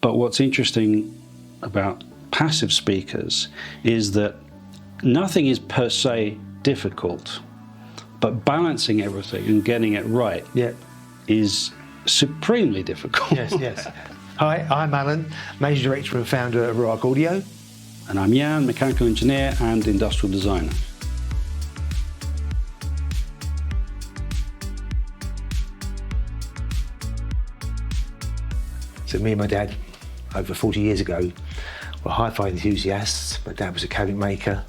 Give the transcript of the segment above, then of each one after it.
But what's interesting about passive speakers is that nothing is per se difficult, but balancing everything and getting it right is supremely difficult. Yes, yes. Hi, I'm Alan, Managing Director and Founder of Ruark Audio. And I'm Jan, Mechanical Engineer and Industrial Designer. So me and my dad, over 40 years ago, were hi-fi enthusiasts. My dad was a cabinet maker.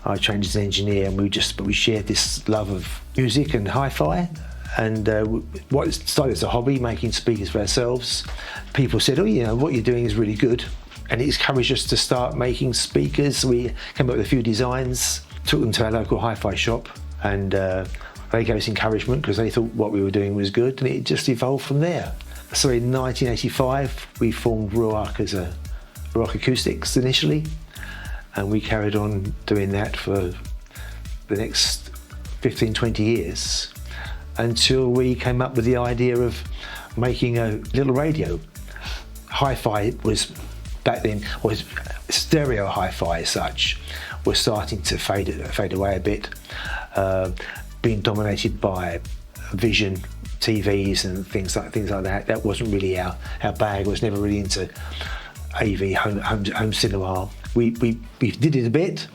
I trained as an engineer, and we shared this love of music and hi-fi. And what started as a hobby, making speakers for ourselves. People said, "Oh, you know, what you're doing is really good," and it encouraged us to start making speakers. We came up with a few designs, took them to our local hi-fi shop, and they gave us encouragement because they thought what we were doing was good, and it just evolved from there. So in 1985, we formed Ruark as a Ruark Acoustics initially, and we carried on doing that for the next 15, 20 years until we came up with the idea of making a little radio. Hi-fi was, back then, was stereo hi-fi as such, was starting to fade away a bit, being dominated by Vision TVs and things like that. That wasn't really our bag. I was never really into AV home cinema. We did it a bit,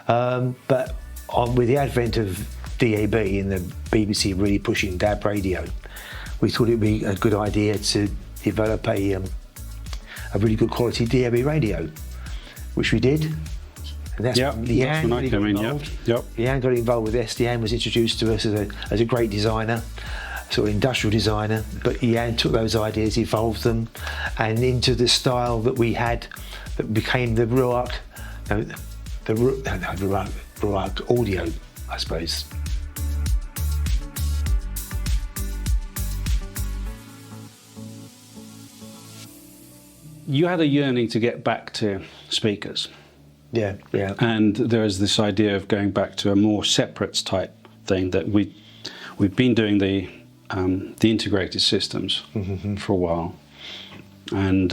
but with the advent of DAB and the BBC really pushing DAB radio, we thought it'd be a good idea to develop a really good quality DAB radio, which we did. And that's when I came in. Jan got involved with this. Jan was introduced to us as a great designer, sort of industrial designer, but Jan took those ideas, evolved them, and into the style that we had, that became the Ruark, Ruark Audio, I suppose. You had a yearning to get back to speakers. Yeah. And there is this idea of going back to a more separates type thing that we've been doing the integrated systems for a while, and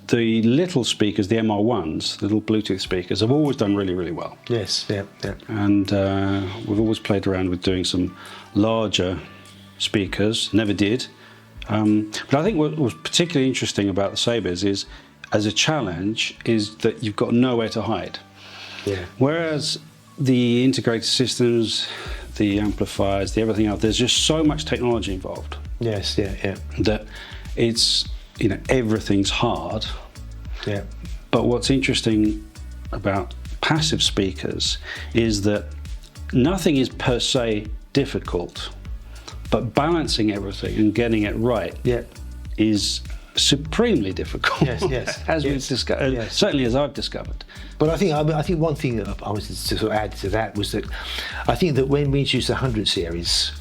the little speakers, the MR1s, the little Bluetooth speakers, have always done really, really well. Yes, yeah. And we've always played around with doing some larger speakers. Never did, but I think what was particularly interesting about the Sabres is, as a challenge, is that you've got nowhere to hide. Yeah. Whereas the integrated systems, the amplifiers, the everything else, there's just so much technology involved. Yes, yeah. That it's, everything's hard. Yeah. But what's interesting about passive speakers is that nothing is per se difficult, but balancing everything and getting it right is supremely difficult. Yes. As we've discovered, certainly as I've discovered. But I think one thing that I wanted to sort of add to that was that I think that when we introduced the 100 series,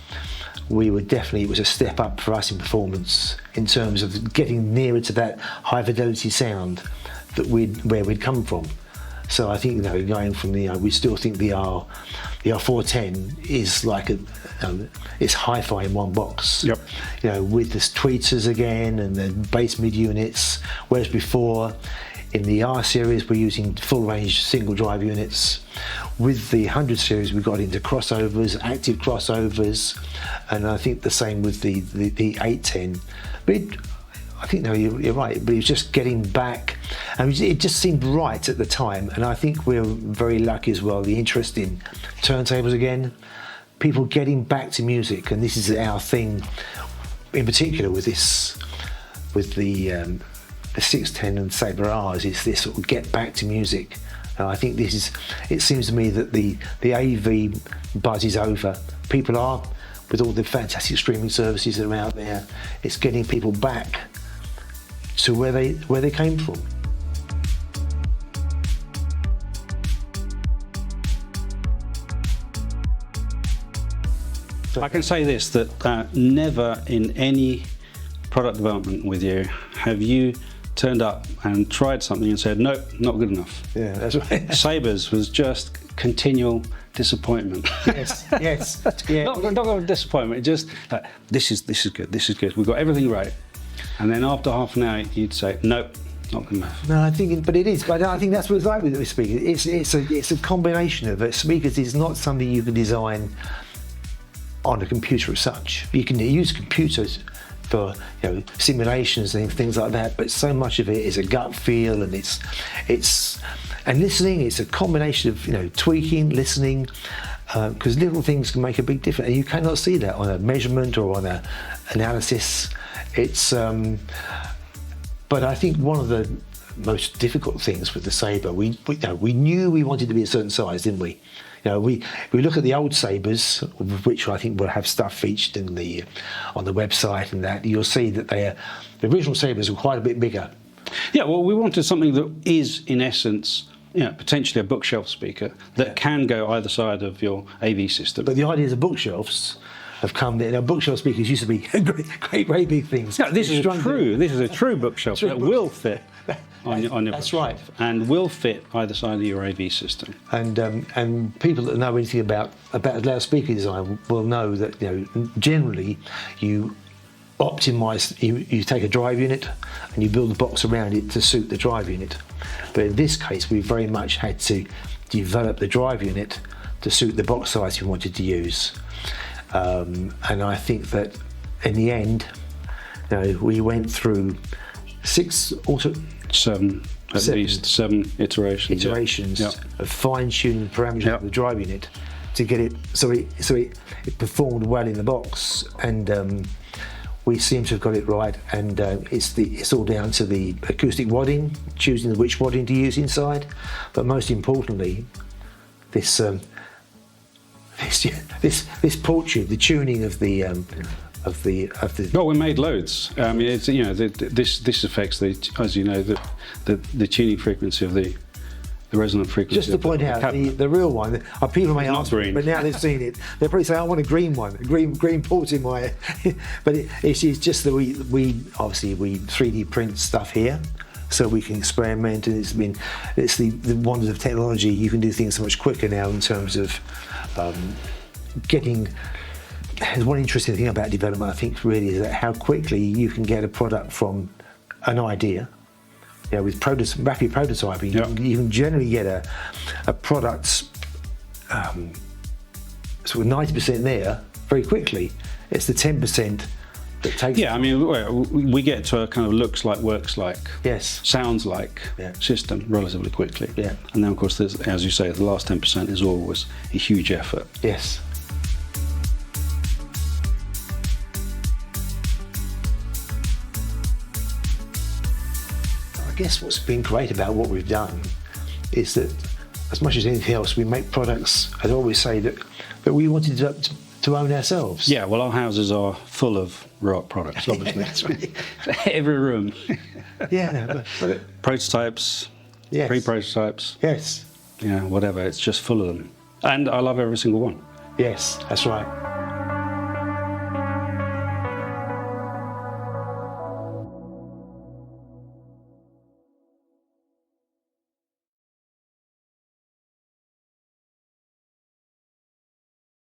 it was a step up for us in performance in terms of getting nearer to that high fidelity sound that where we'd come from. So I think, going from we still think the R410 is like it's hi-fi in one box. Yep. With the tweeters again and the bass mid units, whereas before in the R series we're using full range single drive units. With the 100 series we got into crossovers, active crossovers, and I think the same with the 810. But I think you're right, but it was just getting back, and it just seemed right at the time. And I think we're very lucky as well, the interest in turntables again, people getting back to music, and this is our thing in particular with the 610 and Sabre-Rs, is this sort of get back to music. And I think it seems to me that the AV buzz is over. People are, with all the fantastic streaming services that are out there, it's getting people back to where they came from. I can say this, that never in any product development with you have you turned up and tried something and said, nope, not good enough. Yeah, that's right. Sabres was just continual disappointment. Yes. Yeah. Not disappointment, just like, this is good, we've got everything right. And then after half an hour, you'd say, nope, not going to move. No, I think, but it is. But I think that's what it's like with speakers. It's a combination of it. Speakers is not something you can design on a computer as such. You can use computers for simulations and things like that, but so much of it is a gut feel, and and listening. It's a combination of tweaking, listening, because little things can make a big difference, and you cannot see that on a measurement or on a analysis. It's but I think one of the most difficult things with the Sabre, we knew we wanted to be a certain size, didn't we? We look at the old Sabres, which I think will have stuff featured on the website, and that you'll see that the original Sabres were quite a bit bigger. Yeah, well, we wanted something that is, in essence, potentially a bookshelf speaker that can go either side of your AV system. But the ideas of bookshelves have come there. Bookshelf speakers used to be great big things. No, this is a true bookshelf that will fit on your That's bookshelf, right, and will fit either side of your AV system. And people that know anything about loudspeaker design will know that generally you optimize. You take a drive unit and you build a box around it to suit the drive unit. But in this case, we very much had to develop the drive unit to suit the box size we wanted to use. And I think that in the end, we went through seven iterations of fine-tuning the parameters of the drive unit to get it so it performed well in the box, and we seem to have got it right. And it's all down to the acoustic wadding, choosing which wadding to use inside, but most importantly, this port tube, the tuning of the. Well, we made loads. I mean, it's, this affects the tuning frequency of the resonant frequency. Just to point out, the real one, people may ask, but now they've seen it, they'll probably say, "I want a green one, a green port in my." But it's just that we 3D print stuff here, so we can experiment, and it's the wonders of technology. You can do things so much quicker now in terms of getting. There's one interesting thing about development, I think, really, is that how quickly you can get a product from an idea. With rapid prototyping, you can generally get a product sort of 90% there very quickly. It's the 10% that takes. Yeah, I mean, we get to a kind of looks like, works like, sounds like system relatively quickly. Yeah. And then, of course, as you say, the last 10% is always a huge effort. Yes. I guess what's been great about what we've done is that, as much as anything else, we make products, I'd always say, that we wanted to own ourselves. Yeah, well, our houses are full of Ruark products, obviously. That's right. Every room. But prototypes, yes. pre-prototypes. Yes. Whatever, it's just full of them. And I love every single one. Yes, that's right.